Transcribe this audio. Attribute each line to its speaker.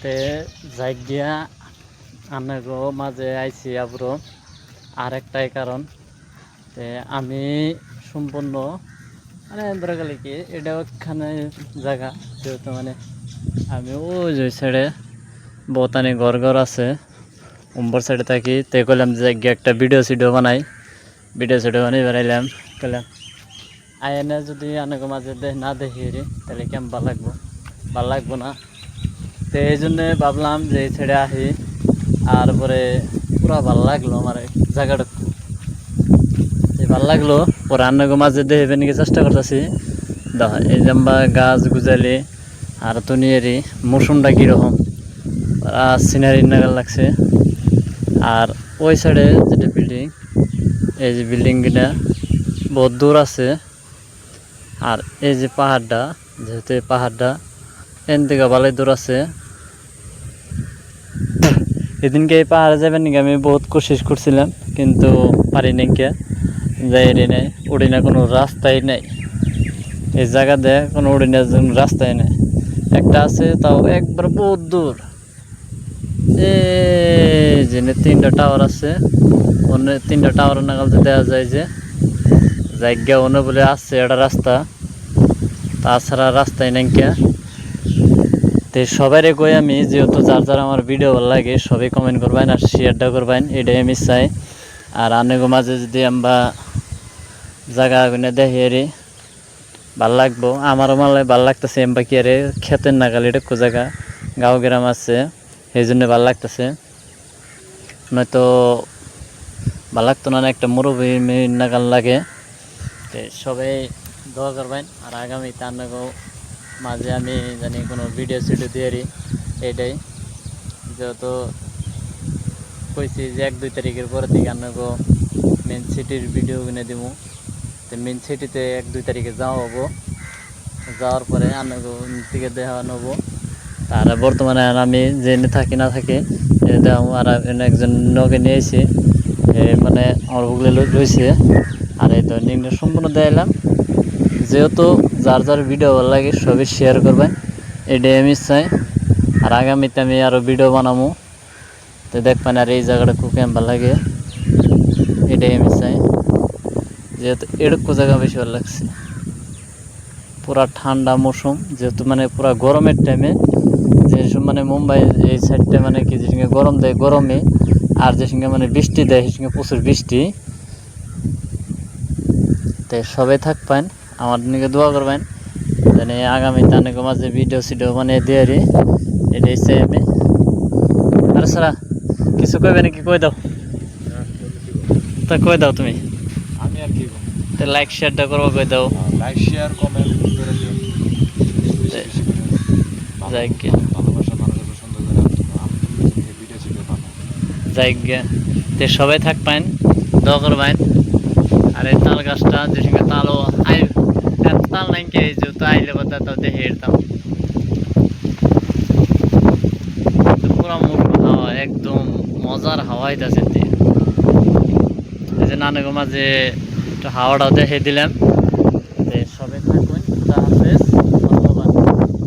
Speaker 1: তে যাই গিয়া আনাগো মাঝে আইছি আবরো আরেকটাই কারণ তে আমি সম্পূর্ণ মানে ধরে গেলে কি এটা ওখানে জায়গা যেহেতু মানে আমি ওই যে সাইডে বতানি ঘর ঘর আছে উম্বর সাইডে থাকি তে কইলাম যে গিয়ে একটা ভিডিও বানাই ভিডিও বানাই বেড়াইলাম কইলাম আয়না যদি আনাগো মাঝে না দেখি রে তাহলে কেমন ভালো লাগবো না। তো এই জন্যে ভাবলাম যে এই ছেড়ে আসি আর পরে পুরা ভালো লাগলো আমার জায়গাটা ভালো লাগলো পরে আন্নাগো মাঝে দেখে নিয়ে চেষ্টা করতেছি দেখা এই যে আমরা গাছ গুজালি আর তো নিয়ে মৌসুমটা কীরকম সিনারি নাগাল লাগছে। আর ওই সাইডে যেটা বিল্ডিং এই যে বিল্ডিংটা বহুত দূর আছে আর এই যে পাহাড়টা যেহেতু এই পাহাড়টা এন থেকে ভালোই দূর আছে। এদিনকে এই পাহাড়ে যাবেন নাকি আমি বহুত কোশিশ করছিলাম কিন্তু পারি নাই কে যাই নাই উড়ি না কোনো রাস্তাই নাই এই জায়গাতে কোনো উড়ি না রাস্তাই নাই একটা আছে তাও একবার বহুত দূর এই যে তিনটা টাওয়ার আছে অন্য তিনটা টাওয়ার নাগালতে দেওয়া যায় যে জায়গা অন্য বলে আসছে একটা রাস্তা তাছাড়া রাস্তায় নাই কে। তো সবাইরে কই আমি যেহেতু যার আমার ভিডিও ভালো লাগে সবাই কমেন্ট করবেন আর শেয়ারটা করবেন এটাই আমি চাই। আর আনেগো মাঝে যদি আমরা জায়গা আগুনে দেখি রে ভাল লাগবো আমারও মালে ভাল লাগতেছে এমবা কি আরে খেতের নাগাল এটা কো জায়গা গাঁও গ্রাম আছে সেই জন্য ভাল লাগতেছে নয়তো ভাল লাগতো না একটা মুরব্বী নাগাল লাগে। তো সবাই দোয়া করবেন আর আগামীতে আনেগো মাঝে আমি জানি কোনো ভিডিও দিয়ে এটাই যেহেতু কইছি যে 1-2 তারিখের পরের দিকে আনাগো মেন সিটির ভিডিও কিনে দিব। তো মেন সিটিতে 1-2 তারিখে যাওয়া হবো যাওয়ার পরে আনাগো থেকে দেখা নেবো আর বর্তমানে আমি যে থাকি না থাকি আর একজন নগে নিয়ে এসে মানে আমার বুগলে রয়েছে আর এই তো নিংটা সম্পূর্ণ দেখাইলাম যেহেতু যার ভিডিও ভালো লাগে সবই শেয়ার করবেন এটাই আমি চাই। আর আগামীতে আমি আরও ভিডিও বানাবো তো দেখবেন আর এই জায়গাটা খুব কেমন ভালো লাগে এটাই আমি চাই যেহেতু এরকম জায়গা বেশি ভালো লাগছে পুরা ঠান্ডা মৌসুম যেহেতু মানে পুরা গরমের টাইমে যে মানে মুম্বাই এই সাইডটা মানে কি যে সঙ্গে গরম দেয় গরমে আর যে সঙ্গে মানে বৃষ্টি দেয় সেই সঙ্গে প্রচুর বৃষ্টি। তো সবাই থাকবেন আমার দিকে দোয়া করবেন জানি আগামীতে অনেক মাঝে ভিডিও বানিয়ে দিয়ে এটাই চাই আমি। আরে সারা কিছু কইবে নাকি কই দাও তা কই দাও তুমি
Speaker 2: আমি আর কি
Speaker 1: তো লাইক শেয়ারটা করবো কই দাও
Speaker 2: লাইক শেয়ার কমেন্ট করে দিও
Speaker 1: যাই
Speaker 2: ভালোবাসা মানুষের পছন্দ করে ভিডিও বানাও
Speaker 1: যাই তে সবাই থাকবেন দোয়া করবেন। আর এই তাল গাছটা যে সঙ্গে তালও তাল নাই কে যেহেতু আইলে কথা তাও দেখে এরতাম পুরো মৌসুম হাওয়া একদম মজার হাওয়াই আছে এই যে নানগো মাঝে একটু হাওয়াটাও দেখে দিলাম।